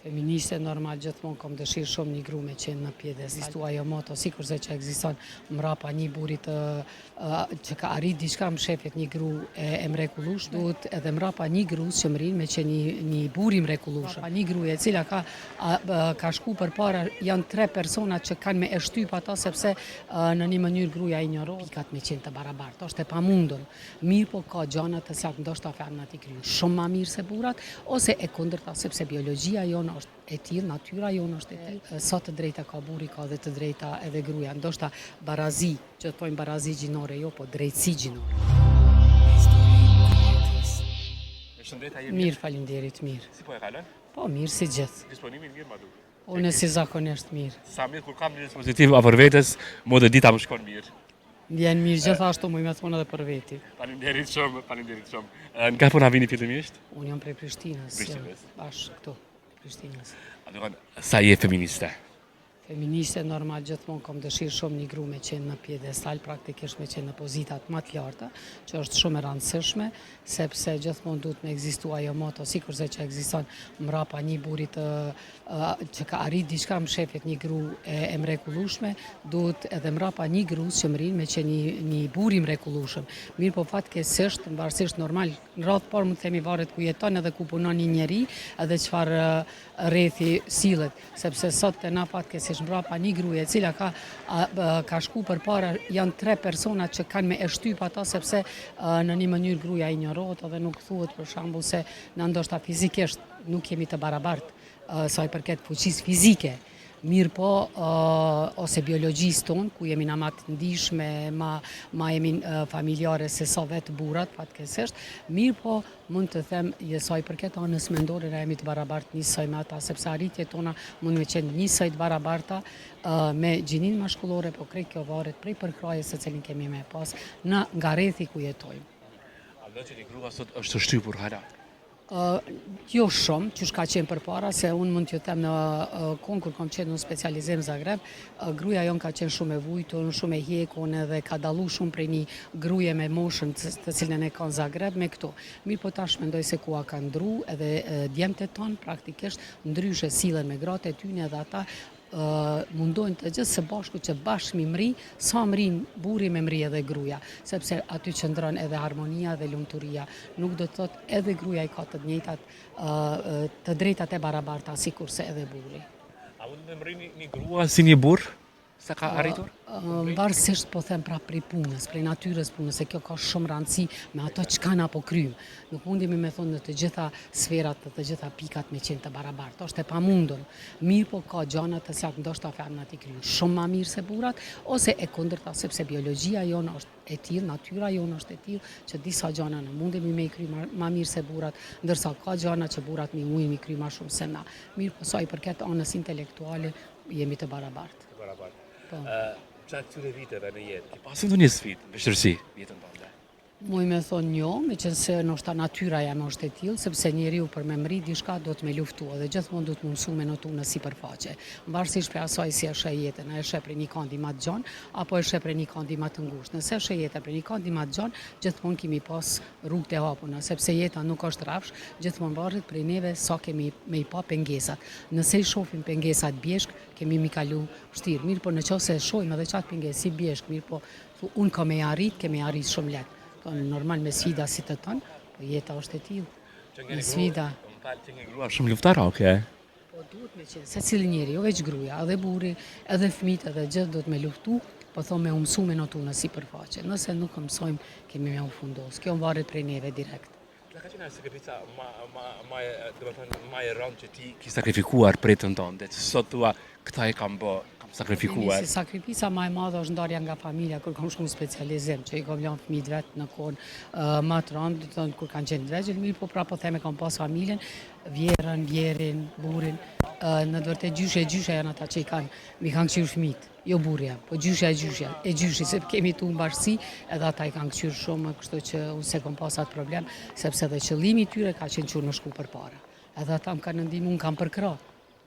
Feministe normal gjithmonë kam dëshirë shumë një gru me qenë në pjedestal. Ekzistua ajo moto, sikurse që ekziston mrapa një buri që ka arrit diçka më shefet një gru e mrekullueshme, duhet edhe mrapa një grus që mrin me qenë një buri mrekullueshëm. Një gruaje e cila ka shku përpara, janë 3 persona që kanë me e shtyp ata sepse në një mënyrë gruaja injorohet, pikat me qenë të barabartë. Është e pamundur. Mirë po ka gjëra të cilat ndoshta femnat i kryjnë shumë më mirë se burrat ose e kundërta sepse biologjia jonë është e tillë, natyra jonë është e tillë. Sa të drejta ka burri, ka dhe të drejta edhe gruaja. Ndoshta barazi, që thonë barazi gjinore jo, po drejtësi gjinore. Mirë, faleminderit, mirë. Si po e kalon? Po mirë si gjithë. Disponimin mirë ma du. Unë si zakonisht mirë. Sa mirë kur kam një dispozitiv afër vetes, mo dhe dita më shkon mirë. Ndjen mirë gjithashtu më me thonë edhe për veti. Faleminderit shumë, faleminderit shumë. Nga puna vini fillimisht? Unë jam prej Prishtinës. Prishtinës. Bashkë këtu, Prishtinës. A do sa je feministe? Feministe normal gjithmonë kam dëshirë shumë një gru me qenë në pjedestal, praktikisht me qenë në pozitat më të larta, që është shumë e rëndësishme, sepse gjithmonë duhet me ekzistua ajo moto, sikurse që ekziston mrapa një buri që ka arrit diçka më shefet një gru e mrekullueshme, duhet edhe mrapa një grus që mrin me qenë një buri mrekullueshëm. Mirë po fatkeqësisht, varësisht normal, në radhë por mund të themi varet ku jeton edhe ku punon një njeri, edhe çfarë rrethi sillet, sepse sot te na fatkeqësisht mbrapa një gruaje e cila ka shku përpara, janë 3 persona që kanë me e shtyp ata sepse në një mënyrë gruaja injorohet edhe nuk thuhet për shembull se na ndoshta fizikisht nuk jemi të barabartë sa i përket fuqisë fizike. Mirë po, ose biologjisë tonë, ku jemi na ma të ndihshme, ma jemi familjare se sa vetë burrat, fatkeqësisht, mirë po, mund të them, sa i përket anës mendore, na jemi të barabartë njësoj me ata, sepse arritjet tona mund me qenë njësoj të barabarta me gjinin mashkullore, po krejt kjo varet prej përkrajes se cilin kemi me pas, nga rrethi ku jetojmë. A do që një grua sot është të shtypur hala? Jo shumë, që shka qenë përpara, se unë mund t'ju them në konkur kam qenë në specializim Zagreb, gruaja jonë ka qenë shumë e vujtur, shumë e hjekun edhe ka dallu shumë prej një gruaje me moshën të cilën e ka në Zagreb me këto. Mirë po tash mendoj se ku ka ndru edhe djemtë tonë praktikisht ndryshe sillen me gratë e tyne edhe ata mundohen të gjithë së bashku që bashkë mi mri, sa mrin burri me mri edhe gruaja, sepse aty qëndron edhe harmonia dhe lumturia. Nuk do të thotë edhe gruaja i ka të njëjtat të drejtat e barabarta sikurse edhe burri. A mund të mri një grua si një burr? Sa ka arritur? Varësisht po them pra prej punës, prej natyrës punës, se kjo ka shumë rëndësi me ato çka na po kryjmë. Nuk mundemi me thonë në të gjitha sferat, të gjitha pikat me qenë të barabartë. Është e pamundur. Mirë po ka gjëra të cilat ndoshta femnat i kryjnë shumë më mirë se burrat ose e kundërta sepse biologjia jonë është e tillë, natyra jonë është e tillë që disa gjëra në mundemi me i kryjë më mirë se burrat, ndërsa ka gjëra që burrat mundin mi kryjë më shumë se na. Mirë po sa i përket anës intelektuale jemi të barabartë. Gjatë këtyre viteve në jetë, ke pasur ndonjë sfidë, vështirësi jetën tënde? Muj me thonë jo, me qenë se ndoshta natyra jam është e tillë, sepse njeriu për me mri diçka do të me luftu dhe gjithmonë do të më mësu me notu në sipërfaqe. Varësisht për asaj si e sheh jetën, a e sheh për një kandi më të gjatë apo e sheh për një kandi më të ngushtë. Nëse e sheh jetën për një kandi më të gjatë, gjithmonë kemi pas rrugë të hapuna, sepse jeta nuk është rrafsh, gjithmonë varet prej neve sa kemi me i pa pengesat. Nëse i shohim pengesat bjeshk, kemi mi kalu vështirë. Mirë po nëse e shohim edhe çat pengesë si bjeshk, mirë po unë kam e arrit, kemi arrit shumë lehtë. Normal me sfida si të tonë, po jeta është e tillë. Me sfida. Më fal, që një grua shumë luftare, okay? Po duhet me qenë, secili njeri, jo veç gruaja, edhe burri, edhe fëmijët, edhe gjithë do të me luftu, po thonë me u mësu me notu në sipërfaqe. Nëse nuk mësojmë, kemi me u fundos. Kjo varet prej neve direkt. Ka qenë sakrifica ma e rëndë që ti ki sakrifikuar për jetën tënde, që sot thua këta e kam sakrifikuar. Si sakrifica ma e madhe është ndarja nga familja, kur kam shku në specializim, që i kam lënë fëmijët vetë në kohën më të rëndë, kur kanë qenë të vegjël, mirë po pra po theme kam pas familjen, vjerën, vjerin, burrin, në të vërtetë gjyshe janë ata që i mi kanë kqyrë fëmijët, jo burrja, po gjyshi, se kemi tu në bashkësi, edhe ata i kanë kqyrë shumë, kështu që unë se kam pas atë problem, sepse dhe qëllimi i tyre ka qenë që në shku përpara. Edhe ata më kanë ndihmu, më kanë përkrah.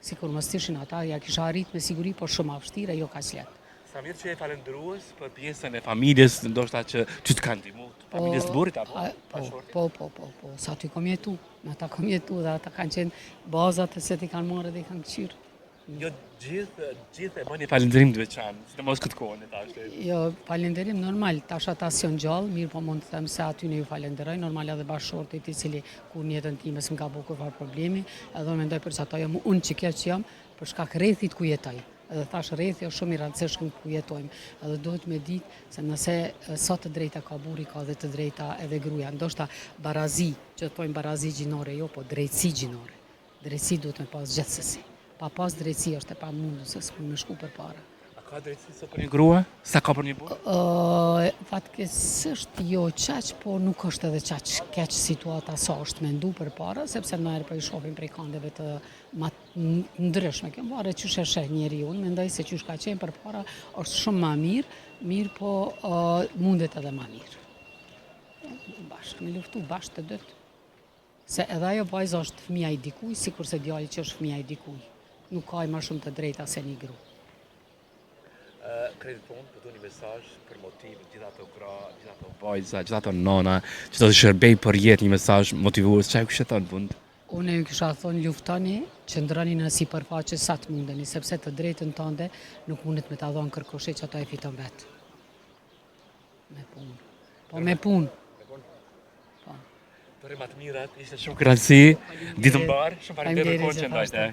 Sikur mos tishin ata, ja kisha arrit me siguri, por shumë vështirë, jo kaq lehtë. Sa mirë që e falendrues për pjesën e familjes, ndoshta që ty të kanë ndihmuar, familjes të burrit apo Po, sa ty kom jetu, me ata kom jetu dhe ata kanë qenë bazat e se ti kanë marrë dhe i kanë këqyrë. Jo gjithë e bëni falendrim të veçantë, sidomos këtë kohën e tash. Jo, falenderim normal, tash ata s'jon gjallë, mirë po mund të them se aty ne ju falenderoj, normal edhe bashkëshortit i cili kur në jetën time s'm ka bërë kurrë problemi, edhe unë mendoj për çata jam unë që keq jam për shkak rrethit ku jetoj. Edhe thash rrethi është shumë i rëndësishëm ku jetojmë. Edhe duhet me ditë se nëse sa të drejta ka burri, ka dhe të drejta edhe gruaja. Ndoshta barazi, që thonë barazi gjinore, jo, po drejtësi gjinore. Drejtësi duhet me pas gjithsesi. Pa pas drejtësi është e pamundur se s'mund me shku përpara. A ka drejtësi sa për një grua? Sa ka për një burr? Fatkesisht jo qaq, po nuk është edhe qaq keq situata sa është mendu përpara, sepse në herë po i shohim prej kandeve të ndryshme. Kjo varet çysh e sheh njeriu. Unë mendoj se çysh ka qenë përpara është shumë më mirë po mundet edhe më mirë. Bashkë, me luftu bashkë të dytë. Se edhe ajo vajza është fëmia i dikujt, sikur se djali që është fëmia i dikujt. Nuk ka më shumë të drejta se një gru. Kredet tonë për një mesazh për motiv gjithë ato gra, gjithë ato vajza, gjithë ato nona, që do të shërbej për jetë një mesazh motivues, çfarë kishte thënë në fund? Unë ju kisha thonë luftoni, qëndroni në sipërfaqe sa të mundeni, sepse të drejtën tënde nuk mundet me ta dhënë kërkoshi që ato e fiton vetë. Me punë. Po me punë. Për më të mirat, ishte shumë kënaqësi, ditë mbar, shumë faleminderit për kohën që ndajte.